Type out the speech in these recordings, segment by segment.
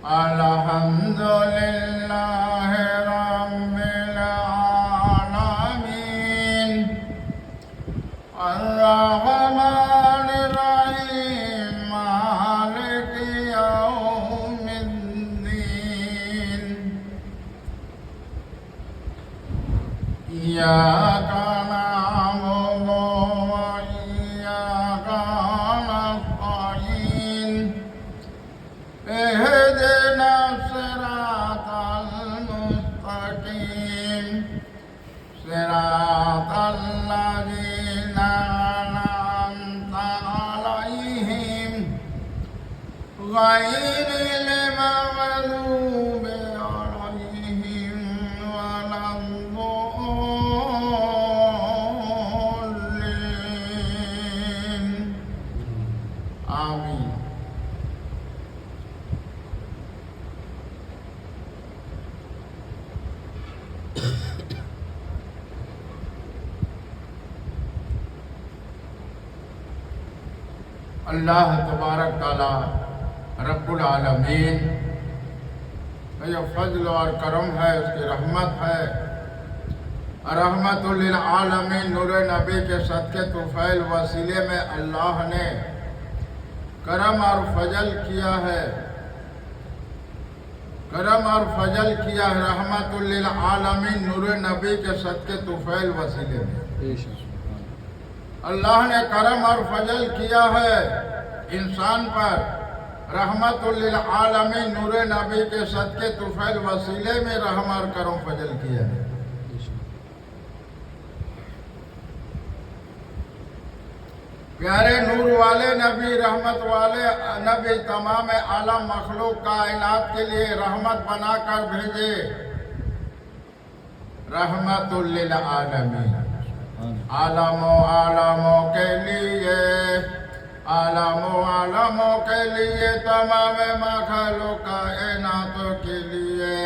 الحمد لله رب العالمين الرحمن الرحيم مالك يوم الدين إياك نعبد وإياك نستعين اهدنا الصراط المستقيم صراط الذين أنعمت عليهم غير المغضوب عليهم ولا الضالين آمين. اللہ تبارک تعالی رب العالمین کا یہ فضل اور کرم ہے، اس کی رحمت ہے. رحمت للعالمین نور نبی کے صدقے طفیل وسیلے میں اللہ نے کرم اور فضل کیا ہے. کرم اور فضل کیا ہے رحمت للعالمین نور نبی کے صدقے طفیل وسیلے میں. اللہ نے کرم اور فضل کیا ہے انسان پر رحمت للعالمین نور نبی کے صدقے طفیل وسیلے میں رحم اور کرم فضل کیا ہے. پیارے نور والے نبی، رحمت والے نبی تمام عالم مخلوق کائنات کے لیے رحمت بنا کر بھیجے. رحمت للعالمین عالموں کے لیے، عالموں کے لیے، تمام مخلوق کائنات کے لیے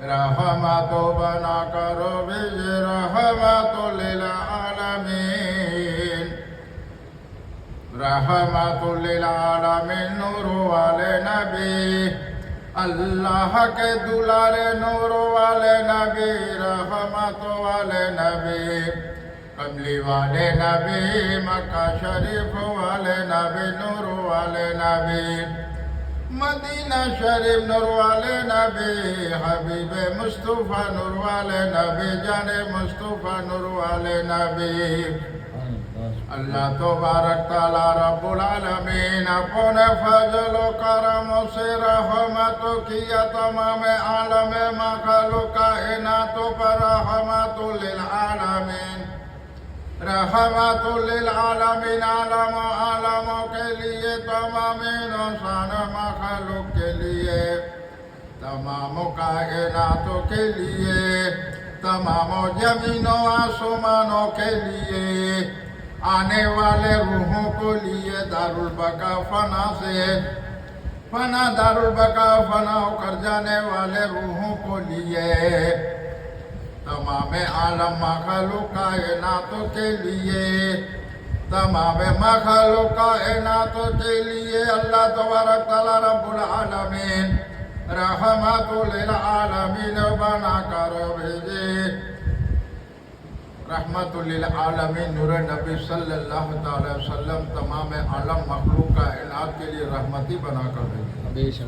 رحمت بنا کر بھیجے. رحمت للعالمین، رحمت للعالمین نور والے نبی، اللہ کے دلارے نور والے نبی، رحمت والے نبی، کملی والے نبی، مکہ شریف والے نبی، نور والے نبی، مدینہ شریف نور والے نبی، حبیب مصطفیٰ نور والے نبی، جان مصطفیٰ نور والے نبی. اللہ تبارک تعالی رب العالمین اپنے فضل و کرم سے رحمت کیا تمام عالم مخلوق کائنات پر. رحمت للعالمین، رحمت للعالمین، عالموں کے لیے، تمام انسان مخلوق کے لیے، تمام کائنات کے لیے، تمام زمین و آسمانوں کے لیے، آنے والے روحوں کو لیے، دارالبقا فنا سے فنا، دارالبقا فنا ہو کر جانے والے روحوں کو لیے، تمام عالم مخلوق کائنات کے لیے، تمام مخلوق کائنات کے لیے اللہ تبارک تعالی رب العالمین رحمت للعالمین بنا کر بھیجے. رحمت للعالمین نور نبی صلی اللہ تعالی وسلم تمام عالم مخلوق کائنات کے لیے رحمتی بنا کر بھیجے.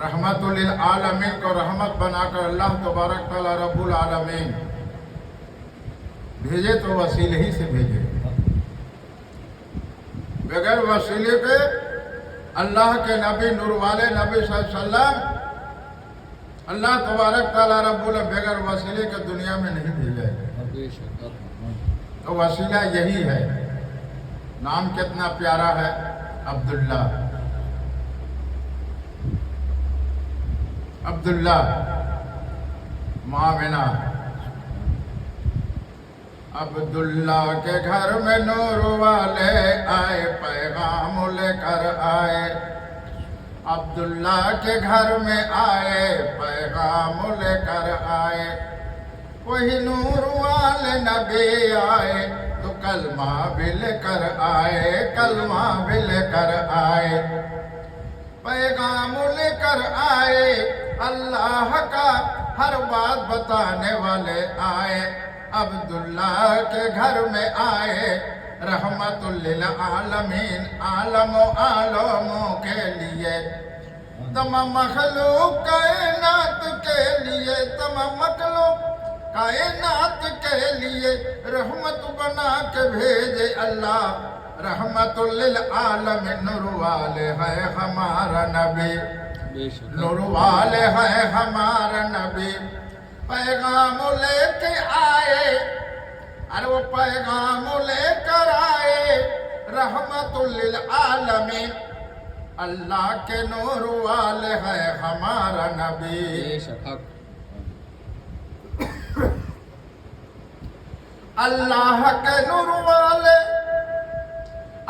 رحمت للعالمین کو رحمت بنا کر اللہ تبارک تعالی رب العالمین بھیجے تو وسیلے ہی سے بھیجے. بغیر وسیلے کے اللہ کے نبی نور والے نبی صلی اللہ علیہ وسلم اللہ تبارک تعالی رب العالمین بغیر وسیلے کے دنیا میں نہیں بھیجے. تو وسیلہ یہی ہے. نام کتنا پیارا ہے، عبداللہ. عبداللہ معامنہ. عبداللہ کے گھر میں نور والے آئے، پیغام لے کر آئے. عبداللہ کے گھر میں آئے، پیغام لے کر آئے. وہی نور والے نبی آئے تو کلمہ بھی لے کر آئے، کلمہ بھی لے کر آئے، پیغام لے کر آئے، اللہ کا ہر بات بتانے والے آئے، عبداللہ کے گھر میں آئے، رحمت للعالمین، عالم و عالموں کے لیے، تمام مخلوق کائنات کے لیے، تمام مخلوق کائنات کے لیے رحمت بنا کے بھیجے اللہ، رحمت للعالمین، نور والے ہے ہمارا نبی، نور والے ہے ہمارا نبی، پیغام لے کے آئے، ارے وہ پیغام لے کر آئے، رحمت للعالمین، اللہ کے نور والے ہے ہمارا نبی، اللہ کے نور والے،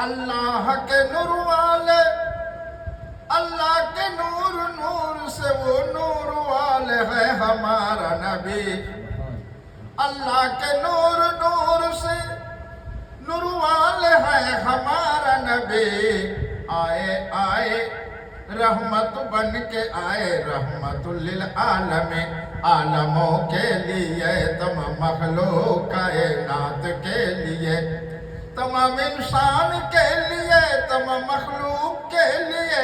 اللہ کے نور والے، اللہ کے نور، نور سے وہ نور والے ہے ہمارا نبی، اللہ کے نور، نور سے نور والے ہے ہمارا نبی، آئے آئے رحمت بن کے آئے، رحمت للعالمین، عالموں کے لیے، تمام مخلوق کائنات کے لیے، تمام انسان کے لیے، تمام مخلوق کے لیے،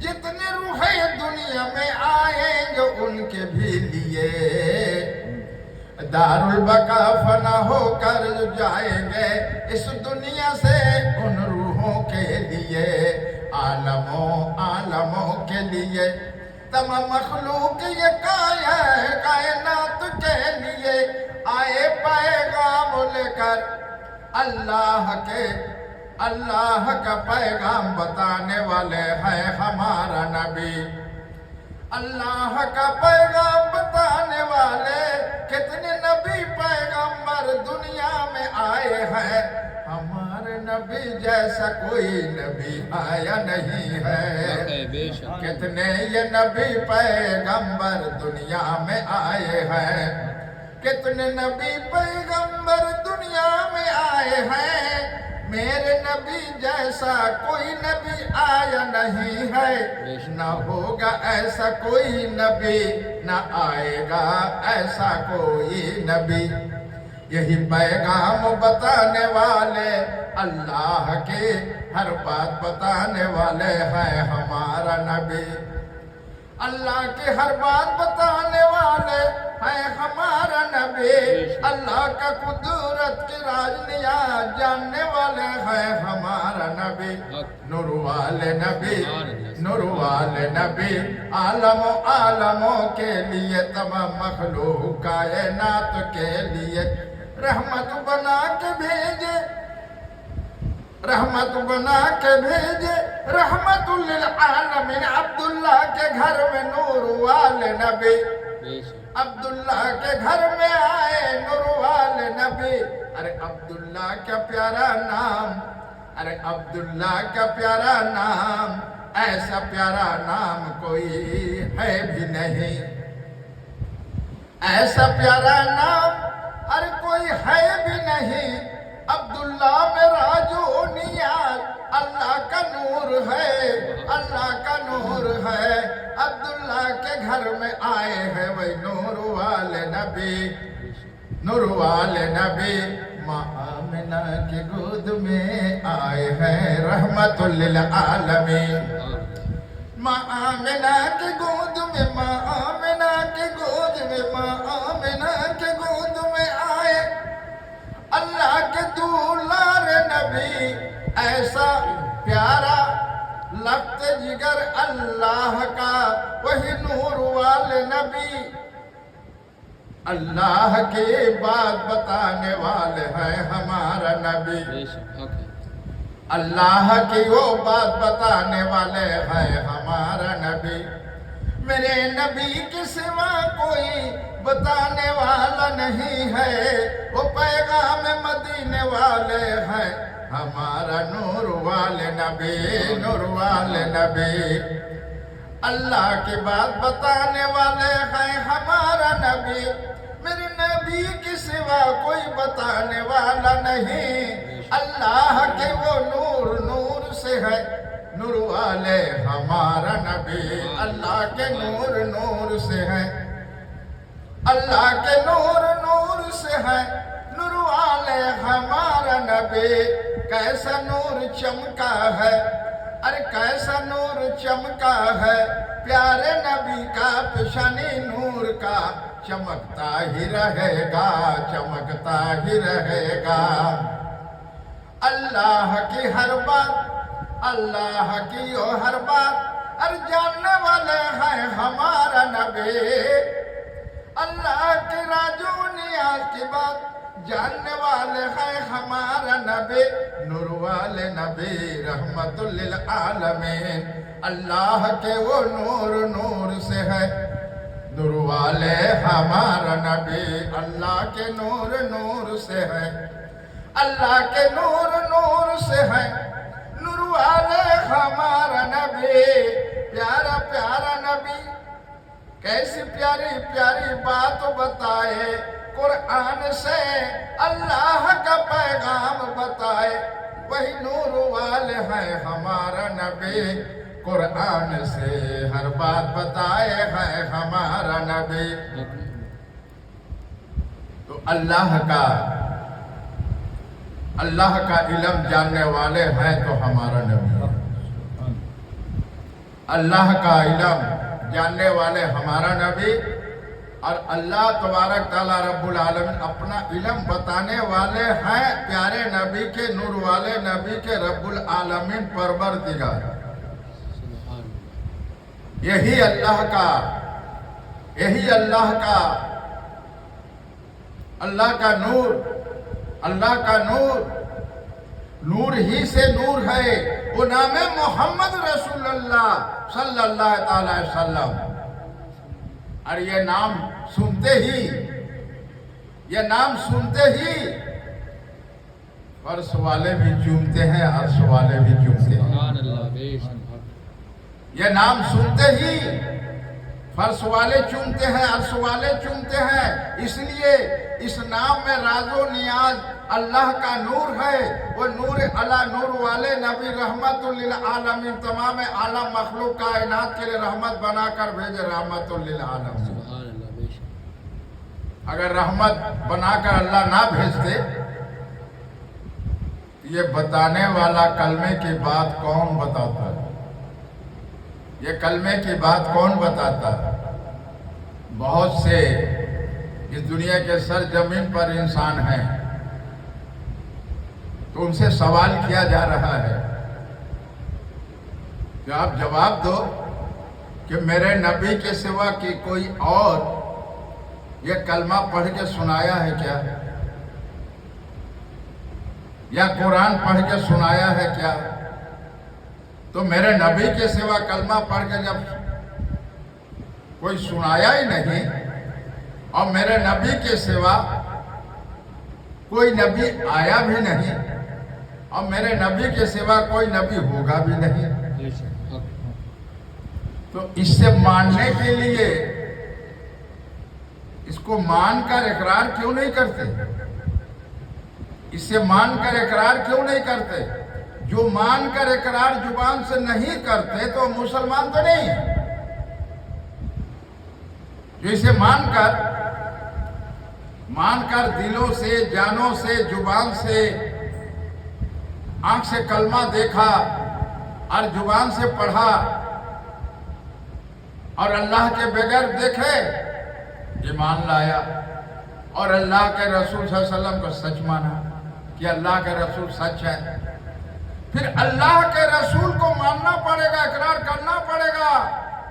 جتنے روحیں دنیا میں آئیں گے ان کے بھی لیے، دار البقا فنا ہو کر جائیں گے اس دنیا سے ان روحوں کے لیے، عالموں عالموں کے لیے، تمام مخلوق یہ کائنات کے لیے آئے، پیغام لے کر اللہ کے، اللہ کا پیغام بتانے والے ہے ہمارا نبی، اللہ کا پیغام بتانے والے، کتنے نبی پیغمبر دنیا میں آئے ہیں، ہمارے نبی جیسا کوئی نبی آیا نہیں ہے، کتنے یہ نبی پیغمبر دنیا میں آئے ہیں، کتنے نبی پیغمبر دنیا میں آئے ہیں، میرے نبی جیسا کوئی نبی آیا نہیں ہے، نہ ہوگا ایسا کوئی نبی، نہ آئے گا ایسا کوئی نبی، یہی پیغام بتانے والے، اللہ کے ہر بات بتانے والے ہیں ہمارا نبی، اللہ کی ہر بات بتانے والے ہیں ہمارا نبی، اللہ کا قدرت کی راز جاننے والے ہیں ہمارا نبی، نور والے نبی، نور والے نبی، عالم و عالموں کے لیے، تمام مخلوق کائنات کے لیے رحمت بنا کے بھیجے، رحمت بنا کے بھیجے، رحمت للعالمین، عبداللہ کے گھر میں نور والے نبی، عبداللہ کے گھر میں آئے نور والے نبی، ارے عبداللہ کا پیارا نام، ارے عبداللہ کا پیارا نام، ایسا پیارا نام کوئی ہے بھی نہیں، ایسا پیارا نام ارے کوئی ہے بھی نہیں، عبداللہ میرا جو نیاز، اللہ کا نور ہے، اللہ کا نور ہے، عبداللہ کے گھر میں آئے ہیں وہی نور والے نبی، نور والے نبی، ماں آمنہ کی گود میں آئے ہیں رحمت للعالمین، ماں آمنہ کی گود میں، ماں آمنہ کی گود میں، ماں آمنہ کی گود میں آئے، اللہ کے دولار نبی، ایسا پیارا لفظ جگر اللہ کا، وہی نور والے نبی، اللہ کی بات بتانے والے ہیں ہمارا نبی، اللہ کی وہ بات بتانے والے ہیں ہمارا نبی، میرے نبی کے سوا کوئی بتانے والا نہیں ہے، وہ پیغام مدینے والے ہیں ہمارا نور والے نبی، نور والے نبی، اللہ کی بات بتانے والے ہیں ہمارا نبی، میرے نبی نبی کے سوا کوئی بتانے والا نہیں، اللہ کے وہ نور نور سے ہے، نور والے ہمارا نبی، اللہ کے نور نور سے ہے، اللہ کے نور نور سے ہے، نور والے ہمارا نبی۔ کیسا نور چمکا ہے، ارے کیسا نور چمکا ہے، پیارے نبی کا پیشانی نور کا چمکتا ہی رہے گا، چمکتا ہی رہے گا۔ اللہ کی ہر بات، اللہ کی ہر بات، ارے جاننے والے ہیں ہمارا نبی، اللہ کے راز و نیاز کی بات جاننے والے ہیں ہمارا نبی، نور والے نبی رحمت للعالمین، اللہ کے وہ نور نور سے ہے، نور والے ہمارا نبی، اللہ کے نور نور سے ہے، اللہ کے نور نور سے ہے، نور والے ہمارا نبی۔ پیارا پیارا نبی کیسی پیاری پیاری بات بتائے، قرآن سے اللہ کا پیغام بتائے، وہی نور والے ہیں ہمارا نبی، قرآن سے ہر بات بتائے ہے ہمارا نبی۔ تو اللہ کا علم جاننے والے ہیں تو ہمارا نبی، اللہ کا علم جاننے والے ہمارا نبی، اور اللہ تبارک تعالیٰ رب العالمین اپنا علم بتانے والے ہیں پیارے نبی کے، نور والے نبی کے، رب العالمین پروردگار۔ یہی اللہ کا نور، اللہ کا نور، نور ہی سے نور ہے، وہ نام محمد رسول اللہ صلی اللہ تعالی وسلم۔ اور یہ نام سنتے ہی فرش والے بھی چومتے ہیں، عرش والے بھی چومتے ہیں۔ یہ نام سنتے ہی فرش والے چومتے ہیں، عرش والے چومتے ہیں، اس لیے اس نام میں راز و نیاز اللہ کا نور ہے، وہ نور علی نور والے نبی رحمت للعالمین، تمام عالم مخلوق کائنات کے لیے رحمت بنا کر بھیجے، رحمت للعالمین۔ اگر رحمت بنا کر اللہ نہ بھیجتے، یہ بتانے والا کلمے کی بات کون بتاتا ہے؟ یہ کلمے کی بات کون بتاتا ہے؟ بہت سے اس دنیا کے سرزمین پر انسان ہیں، تو ان سے سوال کیا جا رہا ہے کہ آپ جواب دو کہ میرے نبی کے سوا کی کوئی اور یہ کلمہ پڑھ کے سنایا ہے کیا؟ یا قرآن پڑھ کے سنایا ہے کیا؟ تو میرے نبی کے سوا کلمہ پڑھ کے جب کوئی سنایا ہی نہیں، اور میرے نبی کے سوا کوئی نبی آیا بھی نہیں، اور میرے نبی کے سوا کوئی نبی ہوگا بھی نہیں، تو اس سے ماننے کے لیے اس کو مان کر اقرار کیوں نہیں کرتے؟ اس سے مان کر اقرار کیوں نہیں کرتے؟ جو مان کر اقرار زبان سے نہیں کرتے تو مسلمان تو نہیں، جو اسے مان کر دلوں سے، جانوں سے، زبان سے، آنکھ سے کلمہ دیکھا اور زبان سے پڑھا اور اللہ کے بغیر دیکھے ایمان لایا، اور اللہ کے رسول صلی اللہ علیہ وسلم کو سچ مانا کہ اللہ کے رسول سچ ہے، پھر اللہ کے رسول کو ماننا پڑے گا، اقرار کرنا پڑے گا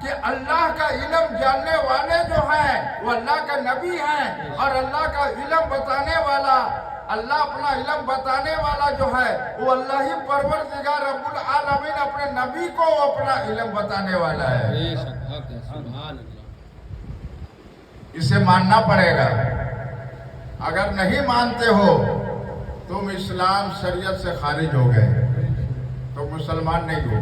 کہ اللہ کا علم جاننے والے جو ہیں وہ اللہ کا نبی ہیں، اور اللہ کا علم بتانے والا، اللہ اپنا علم بتانے والا جو ہے وہ اللہ ہی پروردگار رب العالمین اپنے نبی کو اپنا علم بتانے والا ہے۔ اسے ماننا پڑے گا۔ اگر نہیں مانتے ہو تم اسلام شریعت سے خارج ہو گئے، تو مسلمان نہیں ہو۔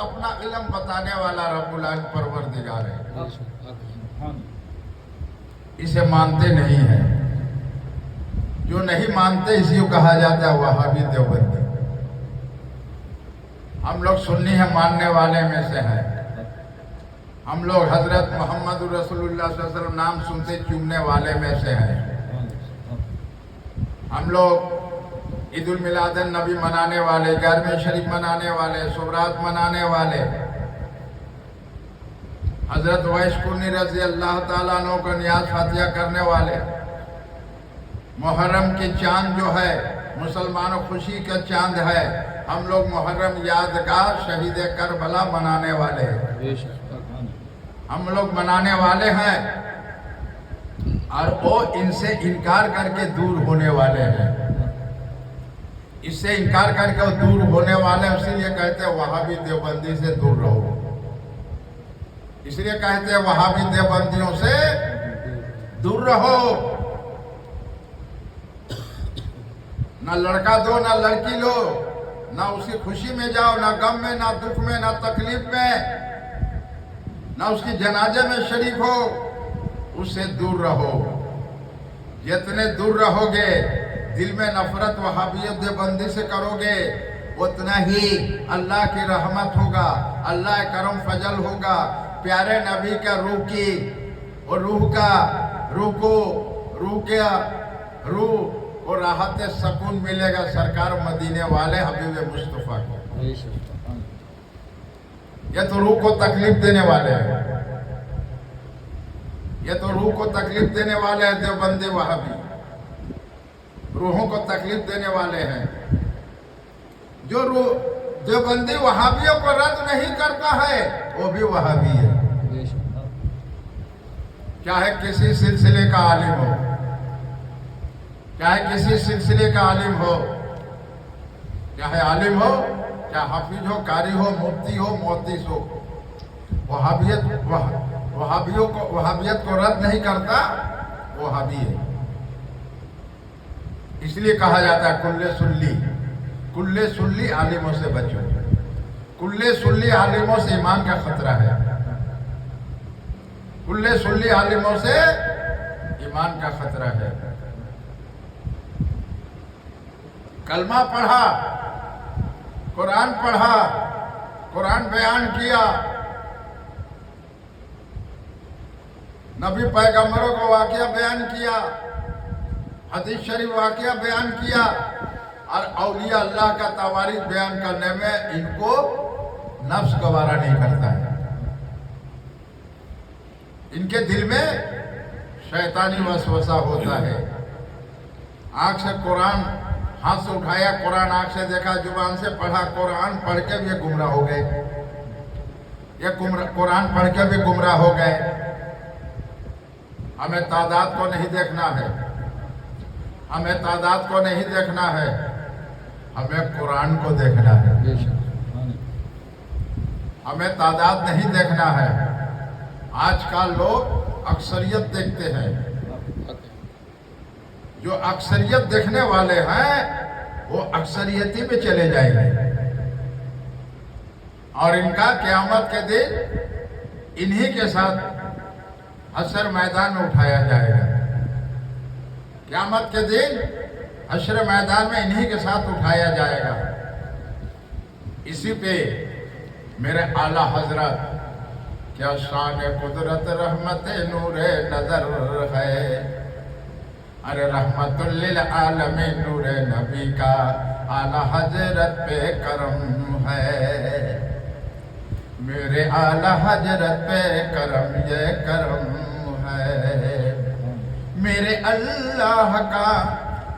اپنا علم بتانے والا رب العالمین پروردگار ہے. اسے مانتے نہیں ہیں. جو نہیں مانتے اسی کو کہا جاتا ہے وہابی دیوبندی. ہم لوگ سنی ہیں ماننے والے میں سے ہیں. ہم لوگ حضرت محمد رسول اللہ صلی اللہ علیہ وسلم نام سنتے چومنے والے میں سے ہیں. ہم لوگ عید المیلاد النبی منانے والے، 11ویں شریف منانے والے، سورات منانے والے، حضرت ویس کرنی رضی اللہ تعالیٰ عنہ کو نیاز فاتحہ کرنے والے، محرم کی چاند جو ہے مسلمانوں خوشی کا چاند ہے، ہم لوگ محرم یادگار شہید کربلا منانے والے ہیں. ہم لوگ منانے والے ہیں اور وہ ان سے انکار کر کے دور ہونے والے ہیں. اس سے انکار کر کے وہ دور ہونے والے ہیں. اسی لیے کہتے ہیں وہابی دیوبندی سے دور رہو. اس لیے کہتے ہیں وہابی دیوبندیوں سے دور رہو. نہ لڑکا دو نہ لڑکی لو، نہ اسی خوشی میں جاؤ، نہ غم میں، نہ دکھ میں، نہ تکلیف میں، نہ اس کی جنازے میں شریک ہو. اس سے دور رہو. جتنے دور رہو گے، دل میں نفرت وہابیت دیوبندی سے کرو گے، اتنا ہی اللہ کی رحمت ہوگا، اللہ کرم فضل ہوگا. پیارے نبی کا روح اور راحت سکون ملے گا سرکار مدینے والے حبیب مصطفیٰ کو. یہ تو روح کو تکلیف دینے والے ہیں. یہ تو روح کو تکلیف دینے والے ہیں. دیوبندی وہابی روحوں کو تکلیف دینے والے ہیں. جو دیوبندی وہابیوں کو رد نہیں کرتا ہے وہ بھی وہابی ہے. چاہے کسی سلسلے کا عالم ہو، چاہے کسی سلسلے کا عالم ہو، چاہے عالم ہو، چاہے حافظ ہو، قاری ہو، مفتی ہو، محدث ہو، وہابیت کو رد نہیں کرتا، وہابی ہے. اس لیے کہا جاتا ہے کل سلی عالموں سے بچو. کل سلی عالموں سے ایمان کا خطرہ ہے. کل سلی عالموں سے ایمان کا خطرہ ہے. کلمہ پڑھا، قرآن پڑھا، قرآن بیان کیا، نبی پیغمبروں کو واقعہ بیان کیا، حدیث شریف واقعہ بیان کیا، اور اولیاء اللہ کا تواریخ بیان کرنے میں ان کو نفس گوارا نہیں کرتا ہے. ان کے دل میں شیطانی وسوسہ ہوتا ہے. آنکھ سے قرآن، ہاتھ سے اٹھایا قرآن، آنکھ سے دیکھا، زبان سے پڑھا، قرآن پڑھ کے بھی گمراہ ہو گئے. یہ قرآن پڑھ کے بھی گمراہ ہو گئے. ہمیں تعداد کو نہیں دیکھنا ہے، ہمیں تعداد کو نہیں دیکھنا ہے، ہمیں قرآن کو دیکھنا ہے. ہمیں تعداد نہیں دیکھنا ہے. آج کل لوگ اکثریت دیکھتے ہیں. جو اکثریت دیکھنے والے ہیں وہ اکثریتی میں چلے جائیں گے، اور ان کا قیامت کے دن انہی کے ساتھ حشر میدان میں اٹھایا جائے گا. قیامت کے دن حشر میدان میں انہی کے ساتھ اٹھایا جائے گا. اسی پہ میرے اعلیٰ حضرت کیا شان قدرت رحمت نور نظر ہے. ارے رحمت للعالمین نور نبی کا اعلیٰ حضرت پہ کرم ہے. میرے اعلیٰ حضرت پہ کرم، یہ کرم ہے. میرے اللہ کا،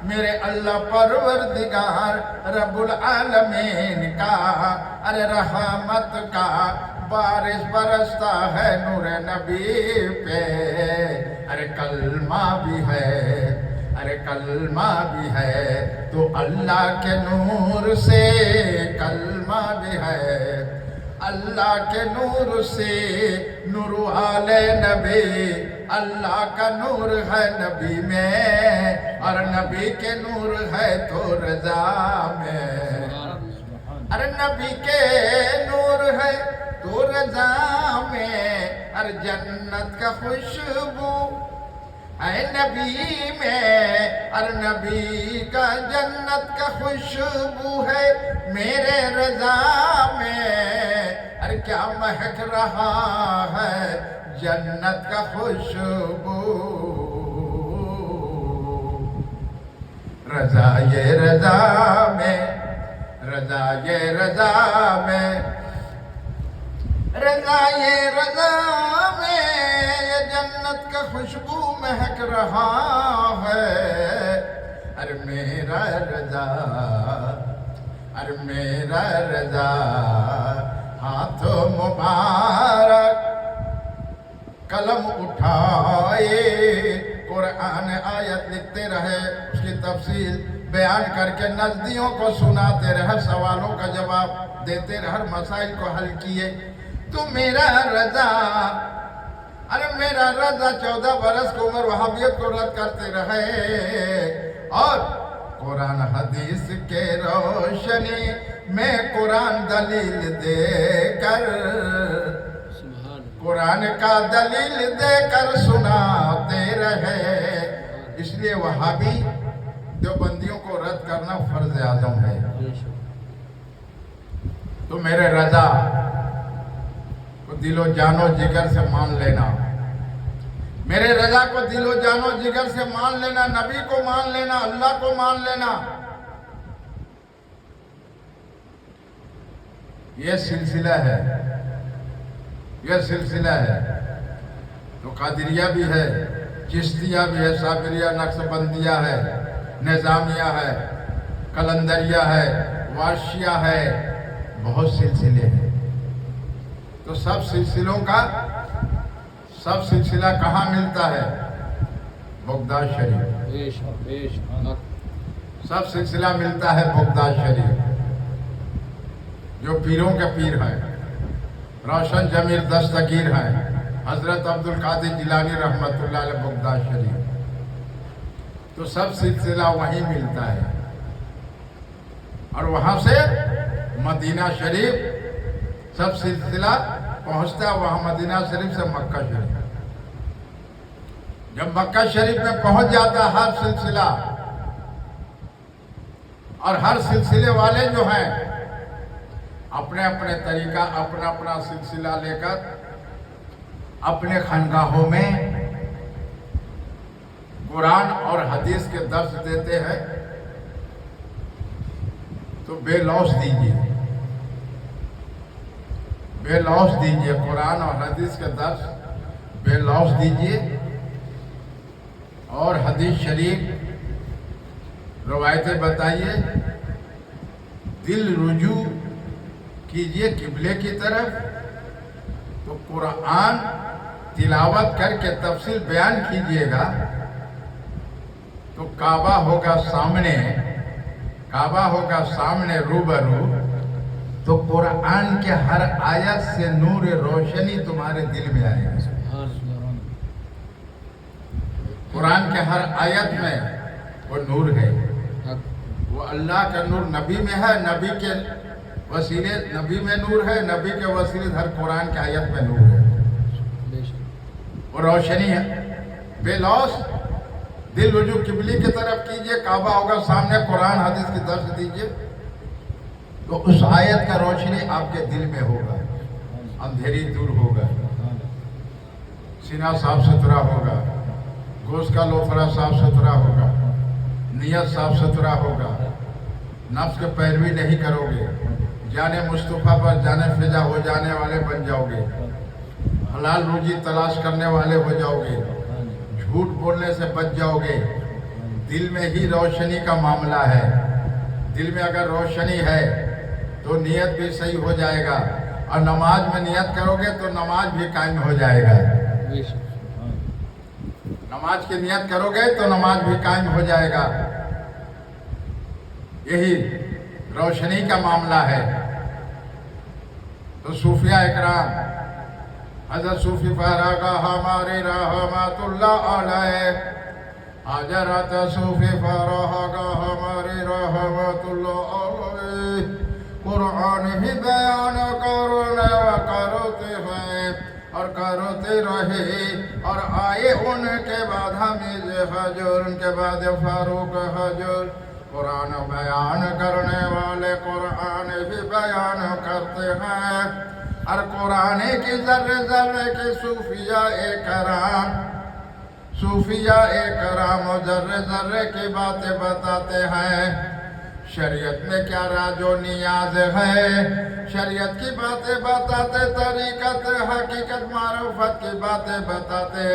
میرے اللہ پروردگار رب العالمین کا، ارے رحمت کا بارش برستا ہے نور نبی پہ. ارے کلمہ بھی ہے، ارے کلمہ بھی ہے تو اللہ کے نور سے. کلمہ بھی ہے اللہ کے نور سے. نور آل نبی اللہ کا نور ہے نبی میں، اور نبی کے نور ہے تو رضا میں، اور نبی کے نور ہے تو رضا میں، اور جنت کا خوشبو ہے نبی میں، اور نبی کا جنت کا خوشبو ہے میرے رضا میں، اور کیا مہک رہا ہے جنت کا خوشبو، رضا یہ رضا میں، رضا یہ رضا میں، رضا یہ رضا میں، یہ جنت کا خوشبو مہک رہا ہے، ارے میرا رضا، ارے میرا رضا، ہاتھوں مبارک قلم اٹھائے، قرآن آیت لکھتے رہے، اس کی تفصیل بیان کر کے نزدیوں کو سناتے رہے، سوالوں کا جواب دیتے رہے، مسائل کو حل کیے، تو میرا رضا، ارے میرا رضا 14 برس کی عمر وہابیت کو رد کرتے رہے، اور قرآن حدیث کے روشنی میں قرآن دلیل دے کر، قرآن کا دلیل دے کر سناتے رہے، اس لیے وہابی دیوبندیوں کو رد کرنا فرض اعظم ہے۔ تو میرے رضا کو دل و جان و جگر سے مان لینا، میرے رضا کو دل و جان و جگر سے مان لینا، نبی کو مان لینا، اللہ کو مان لینا، یہ سلسلہ ہے، یہ سلسلہ ہے۔ تو قادریہ بھی ہے، چشتیہ بھی ہے، صابریہ، نقشبندیہ ہے، نظامیہ ہے، قلندریہ ہے، واشیہ ہے، بہت سلسلے ہیں۔ تو سب سلسلوں کا سب سلسلہ کہاں ملتا ہے؟ بغداد شریف، سب سلسلہ ملتا ہے بغداد شریف، جو پیروں کے پیر ہیں، روشن ضمیر دستگیر ہیں، حضرت عبدالقادر جیلانی رحمۃ اللہ علیہ، بغداد شریف، تو سب سلسلہ وہیں ملتا ہے، اور وہاں سے مدینہ شریف سب سلسلہ پہنچتا ہے، وہاں مدینہ شریف سے مکہ شریف، جب مکہ شریف میں پہنچ جاتا ہے ہر سلسلہ، اور ہر سلسلے والے جو ہیں اپنے اپنے طریقہ، اپنا اپنا سلسلہ لے کر اپنے خانقاہوں میں قرآن اور حدیث کے درس دیتے ہیں، تو بے لوث دیجیے، بے لوث دیجیے، قرآن اور حدیث کے درس بے لوث دیجیے، اور حدیث شریف روایتیں بتائیے، دل رجوع کیجیے قبلے کی طرف، تو قرآن تلاوت کر کے تفصیل بیان کیجیے گا، تو کعبہ ہوگا سامنے، کعبہ ہوگا سامنے روبرو، تو قرآن کے ہر آیت سے نور روشنی تمہارے دل میں آئے گا، قرآن کے ہر آیت میں وہ نور ہے، وہ اللہ کا نور نبی میں ہے، نبی کے وسیلے نبی میں نور ہے، نبی کے وسیلے ہر قرآن کے آیت میں نور ہے، وہ روشنی ہے، بے لوث دل رجوع قبلی کی طرف کیجئے، کعبہ ہوگا سامنے، قرآن حدیث کی درس دیجئے، تو اس آیت کا روشنی آپ کے دل میں ہوگا، اندھیری دور ہوگا، سینہ صاف ستھرا ہوگا، گوشت کا لوتھڑا صاف ستھرا ہوگا، نیت صاف ستھرا ہوگا، نفس کے پیروی نہیں کرو گے، جانے مصطفیٰ پر جانے فضا ہو جانے والے بن جاؤ گے، حلال روزی تلاش کرنے والے ہو جاؤ گے، جھوٹ بولنے سے بچ جاؤ گے، دل میں ہی روشنی کا معاملہ ہے، دل میں اگر روشنی ہے تو نیت بھی صحیح ہو جائے گا، اور نماز میں نیت کرو گے تو نماز بھی قائم ہو جائے گا، نماز کی نیت کرو گے تو نماز بھی قائم ہو جائے گا، یہی روشنی کا معاملہ ہے۔ تو صوفیہ اکرام حضرت صوفی فارغہ ہماری رحمتullah علیہ، حضرت صوفی فارغہ ہماری رحمتullah علیہ قرآن ہی بیان کرتے ہیں اور کرتے رہے، اور آئے ان کے بعد حمید حجر، ان کے بعد فاروق حجر، قرآن بیان کرنے والے قرآن ہی بیان کرتے ہیں، اور قرآن کی ذرے ذرے کے صوفیاء کرام ذرے ذرے کی باتیں بتاتے ہیں۔ شریعت میں کیا راج و نیاز ہے، شریعت کی باتیں بتاتے، طریقت حقیقت معرفت کی باتیں بتاتے،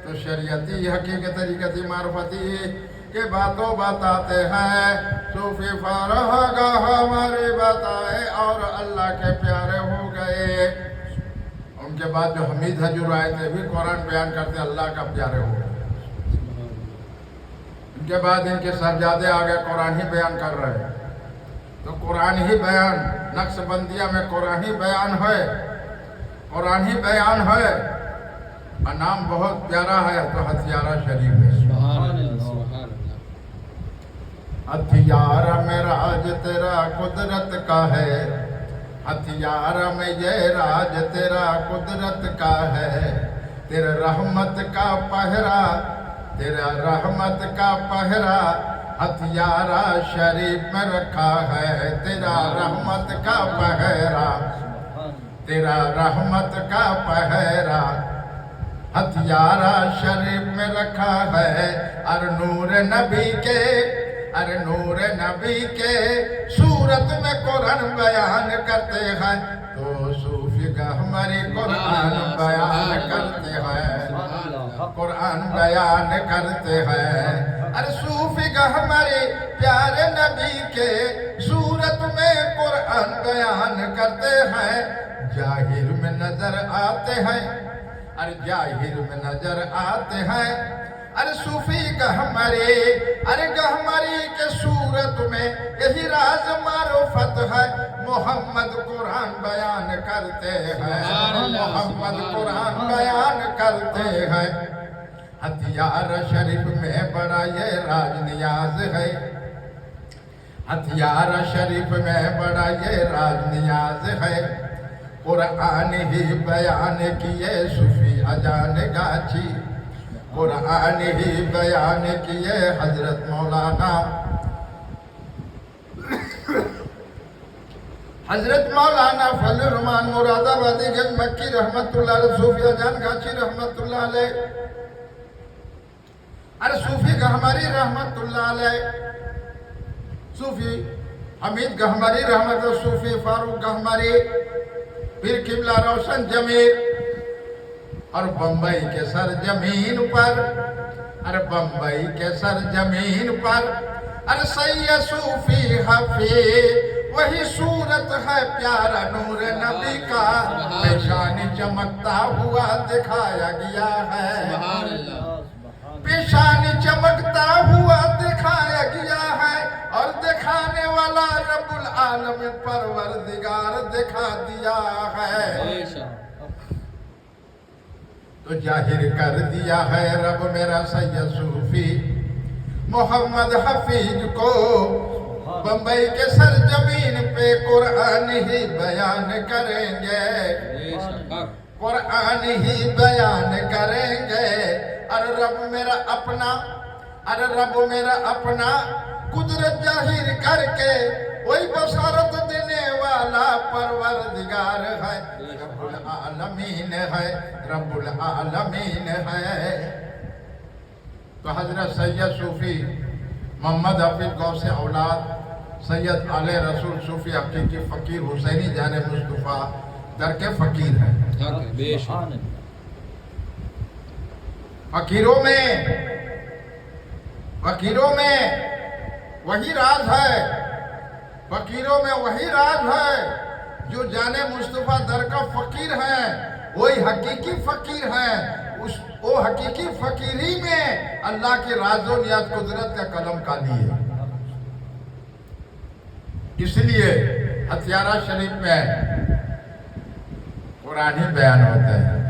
تو شریعتی حقیقت طریقتی معرفتی کے باتوں بتاتے ہیں۔ صوفی فارغہ ہمارے بتائے اور اللہ کے پیارے ہو گئے۔ ان کے بعد جو حمید حجر آئے تھے بھی قرآن بیان کرتے اللہ کا پیارے ہو گئے۔ ان کے بعد ان کے صاحبزادے آگے قرآن ہی بیان کر رہے ہیں، تو قرآن ہی بیان، نقش بندیہ میں قرآن ہی بیان ہے، قرآن ہی بیان ہے، اور نام بہت پیارا ہے تو ہتھیارہ شریف ہے۔ ہتھیارہ میں راج تیرا قدرت کا ہے، ہتھیارہ میں یہ راج تیرا قدرت کا ہے، تیرا رحمت کا پہرا، تیرا رحمت کا پہرا ہتھیارہ شریف میں رکھا ہے، تیرا رحمت کا پہرا، تیرا رحمت کا پہرا ہتھیارہ شریف میں رکھا ہے۔ اور نور نبی کے، ارے نور نبی کے صورت میں قرآن بیان کرتے ہیں، تو صوفی کا ہماری قرآن بیان کرتے ہیں، قرآن بیان کرتے ہیں۔ ارے صوفی کا ہمارے پیارے نبی کے صورت میں قرآن بیان کرتے ہیں، ظاہر میں نظر آتے ہیں، ارے ظاہر میں نظر آتے ہیں۔ ارے صوفی گہمری، ارے گہمری کے صورت میں یہی راز معرفت ہے، محمد قرآن بیان کرتے ہیں، محمد قرآن بیان کرتے ہیں۔ ہتھیار شریف میں بڑا یہ راج نیاز ہے، ہتھیار شریف میں بڑا یہ راج نیاز ہے، قرآن ہی بیان کیے صوفی اجان گاچھی، قرآن ہی بیان کیے حضرت مولانا فضل الرحمان مراد آبادی گنج مکی رحمت اللہ علیہ، صوفی اجان گاچھی رحمت اللہ علیہ، ارے صوفی گہمری رحمت اللہ علیہ، صوفی حمید گہمری رحمت اللہ، صوفی فاروق گہمری، پھر قبلہ روشن جمیل، اور بمبئی کے سرزمین پر، ارے بمبئی کے سرزمین پر، ارے سید صوفی حفیظ وہی صورت ہے پیارا نور نبی کا، پیشانی چمکتا ہوا دکھایا گیا ہے، پیشانی چمکتا ہوا دکھایا گیا ہے، اور دکھانے والا رب العالم پروردگار دکھا دیا ہے، تو ظاہر کر دیا ہے رب میرا سید صوفی محمد حفیظ کو، بمبئی کے سرزمین پہ قرآن ہی بیان کریں گے، قرآن ہی بیان کریں گے، ارے رب میرا اپنا، ارے رب میرا اپنا قدرت ظاہر کر کے وہی بصارت دینے والا پروردگار ہے، رب العالمین ہے، رب العالمین ہے۔ تو حضرت سید صوفی محمد حفیظ غوث اولاد سید آل رسول صوفی حقیقی فقیر حسینی جان مصطفیٰ در کے فقیر ہیں۔ فقیروں میں وہی راز ہے، فقیروں میں وہی راز ہے، جو جان مصطفیٰ در کا فقیر ہیں وہی حقیقی فقیر ہیں، وہ حقیقی فقیری میں اللہ کی راز و نیاز قدرت کا قلم کالی ہے۔ اس لیے ہتھیارہ شریف میں قرآن ہی بیان ہوتا ہے۔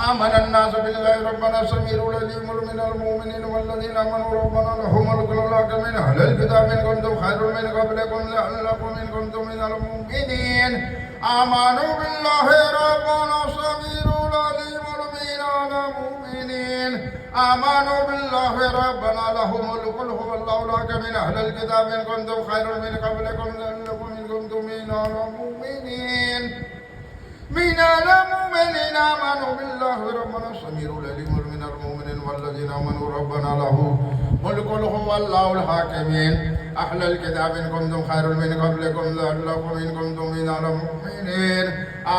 آمن الناس بالله ربنا السميع العليم من المؤمنين والذين آمنوا ربنا لهم الملك الحق من أهل الكتاب إن كنتم خير من قبلكم لعلكم إن كنتم من المؤمنين آمنوا بالله ربنا السميع العليم من المؤمنين آمنوا بالله ربنا لهم الملك الحق من أهل الكتاب إن كنتم خير من قبلكم لعلكم إن كنتم من المؤمنين آمنوا بالله ربنا السميع العليم من المؤمنين والذين آمنوا ربنا له ملك هو الله الحاكمين أهل الكتاب إن كنتم خير من قبلكم لعلكم إن كنتم من المؤمنين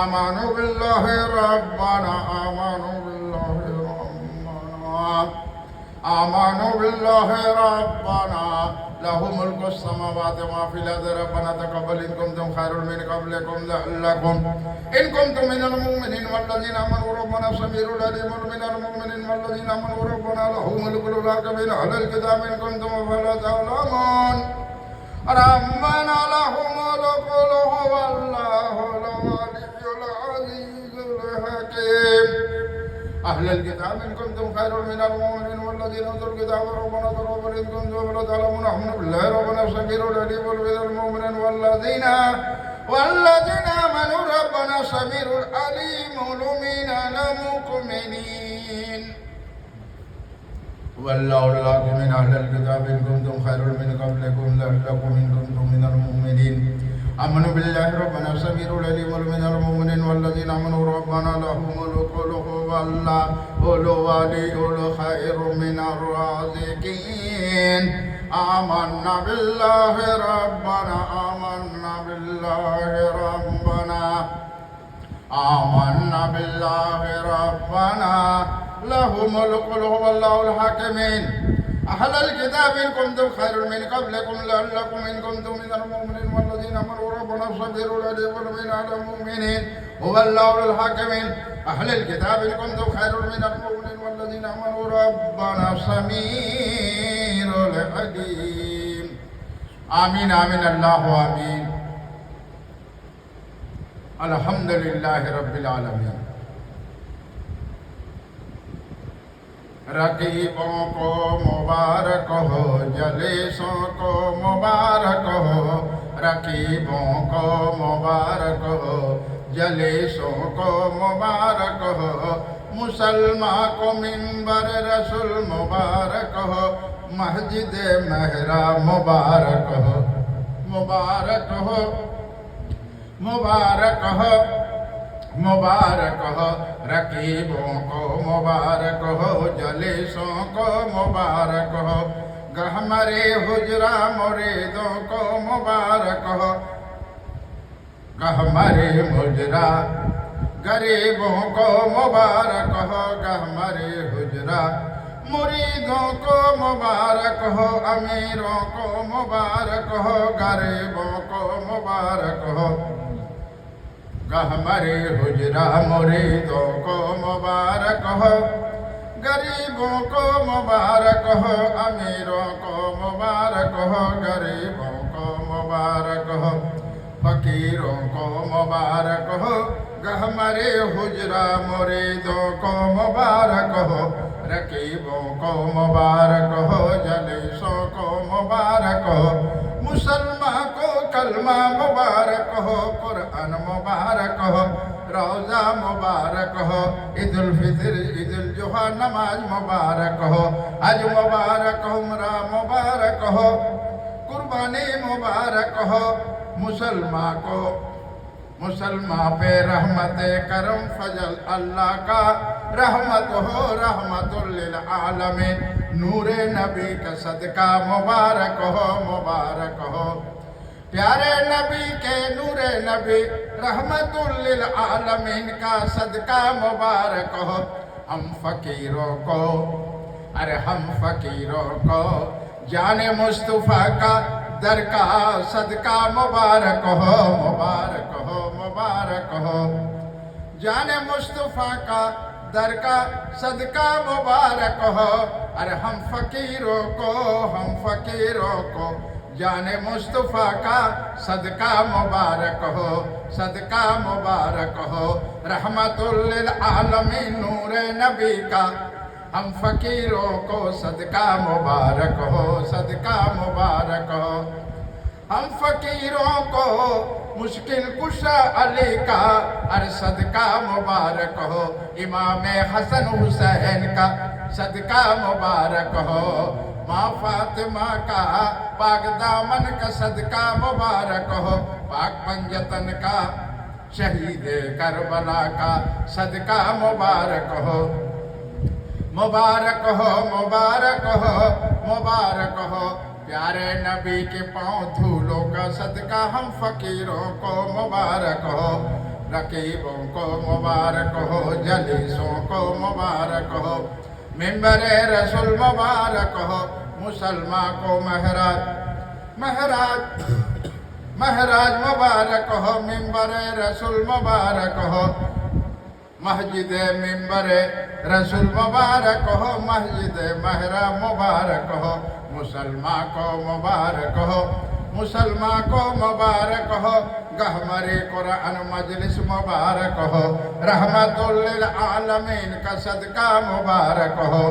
آمنوا بالله ربنا آمنوا بالله ربنا له ملك السماوات وما في الأرض ربنا تقبل إن كنتم خير من قبلكم لعلكم إن كنتم من المؤمنين والذين آمنوا ربنا السميع العليم من المؤمنين والذين آمنوا ربنا له ملك الحق من أهل الكتاب إن كنتم فلا تعلمون ربنا له ملك هو الله العلي العزيز الحكيم أهل الكتاب إن كنتم خير من المؤمنين والذين أوتوا الكتاب ربنا تقبل إن كنتم ولا تعلمون آمنا بالله ربنا صغير العليم والبدر المؤمنين والذين آمنوا ربنا صغير العليم المؤمنين المؤمنين والله الحاكم من أهل الكتاب إن كنتم خير من قبلكم لعلكم إن كنتم من المؤمنين آمنوا بالله ربنا صغير العليم والمؤمنين المؤمنين والذين آمنوا ربنا لهم الملك والله ولي الخير من الرازقين آمنا بالله ربنا آمنا بالله ربنا له ملك والله الحاكمين أهل الكتاب إن كنتم خير من قبلكم لعلكم إن كنتم من المؤمنين والذين آمنوا ربنا صغير العليم والمؤمنين المؤمنين هو الله الحاكمين أهل الكتاب إن كنتم خير من المؤمنين والذين آمنوا ربنا سميع العليم آمين آمين الله آمين الحمد لله رب العالمين رقیبوں کو مبارک ہو جلیسوں کو مبارک ہو رقیبوں کو مبارک ہو جلیسوں کو مبارک ہو مسلمان کو منبر رسول مبارک ہو مسجد محراب مبارک ہو مبارک ہو مبارک ہو مبارک ہو رقیبوں کو مبارک ہو جلیسوں کو مبارک ہو گہمرے حجرہ مریدوں کو مبارک ہو گہمرے حجرہ غریبوں کو مبارک ہو گہمرے حجرہ مریدوں کو مبارک ہو امیروں کو مبارک ہو غریبوں کو مبارک ہو گہمرے حجرہ مریدوں کو مبارک ہو غریبوں کو مبارک ہو امیروں کو مبارک ہو غریبوں کو مبارک ہو فقیروں کو مبارک ہو گہمرے حجرہ مریدوں کو مبارک ہو رقیبوں کو مبارک ہو جلیسوں کو مبارک ہو مسلمان کو کلمہ مبارک ہو قرآن مبارک ہو روزہ مبارک ہو عید الفطر عید الاضحیٰ نماز مبارک ہو حج مبارک ہو عمرہ مبارک ہو قربانی مبارک ہو مسلمان پہ رحمت کرم فضل اللہ کا رحمت ہو رحمت للعالمین نور نبی کا صدقہ مبارک ہو پیارے نبی کے نور نبی رحمت للعالمین کا صدقہ مبارک ہو ہم فقیروں کو جان مصطفیٰ کا در کا صدقہ مبارک ہو جان مصطفیٰ کا در کا صدقہ مبارک ہو ارے ہم فقیروں کو جان مصطفیٰ کا صدقہ مبارک ہو رحمت للعالمین نور نبی کا ہم فقیروں کو صدقہ مبارک ہو ہم فقیروں کو مشکل کشا علی کا صدقہ مبارک ہو امام حسن حسین کا صدقہ مبارک ہو ماں فاطمہ کا پاک دامن کا صدقہ مبارک ہو پاک پنجتن کا شہید کربلا کا صدقہ مبارک ہو پیارے نبی کے پاؤں دھولوں کا صدقہ ہم فقیروں کو مبارک ہو رقیبوں کو مبارک ہو جلیسوں کو مبارک ہو منبر رسول مبارک ہو مسلمان کو مہراج مبارک ہو منبر رسول مبارک ہو مسجد منبر رسول مبارک ہو مسجد محراب مبارک ہو مسلمان کو مبارک ہو مسلمان کو مبارک ہو، گہمرے قرآن مجلس مبارک ہو، رحمت للعالمین کا صدقہ مبارک ہو،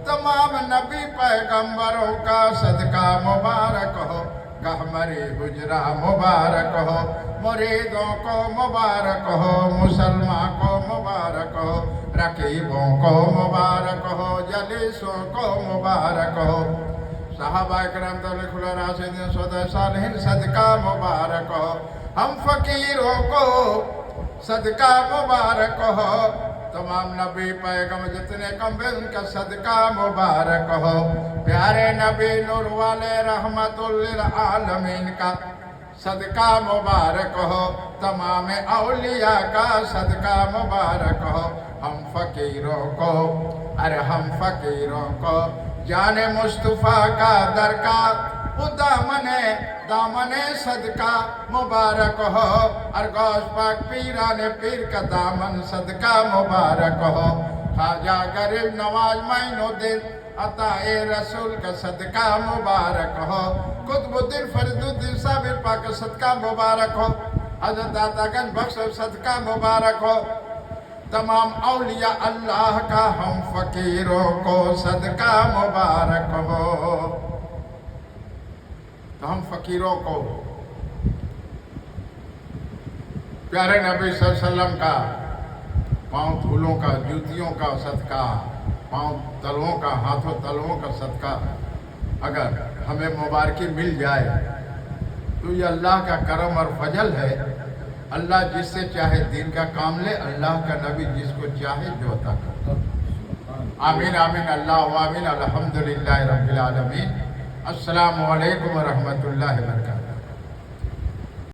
تمام نبی پیغمبروں کا صدقہ مبارک ہو، گہمرے حجرہ مبارک ہو، مریدوں کو مبارک ہو، مسلمان کو مبارک ہو، رقیبوں کو مبارک ہو، جلیسوں کو مبارک ہو، صحابہ اکرام خلفاء راشدین شہداء صالحین صدقہ مبارک ہو، ہم فقیروں کو صدقہ مبارک ہو، تمام نبی پیغمبر جتنے کم ہیں ان کا صدقہ مبارک ہو، پیارے نبی نور والے رحمت للعالمین کا صدقہ مبارک ہو، تمام اولیاء کا صدقہ مبارک ہو، ہم فقیروں کو جان مصطفیٰ کا درکار وہ دامن صدقہ مبارک ہو، ارگوش پاک پیران پیر کا دامن صدقہ مبارک ہو، خواجہ غریب نواز معین الدین عطا رسول کا صدقہ مبارک ہو، قطب الدین فرید الدین صابر پاک کا صدقہ مبارک ہو، حضرت داتا گنج بخش صدقہ مبارک ہو، تمام اولیاء اللہ کا ہم فقیروں کو صدقہ مبارک ہو۔ تو ہم فقیروں کو پیارے نبی صلی اللہ علیہ وسلم کا پاؤں دھولوں کا، جوتیوں کا صدقہ، پاؤں تلووں کا، ہاتھوں تلووں کا صدقہ اگر ہمیں مبارکی مل جائے تو یہ اللہ کا کرم اور فضل ہے۔ اللہ جس سے چاہے دین کا کام لے، اللہ کا نبی جس کو چاہے جو عطا کرتا۔ آمین آمین اللہ آمین، الحمدللہ رب العالمین۔ السلام علیکم ورحمۃ اللہ وبرکاتہ۔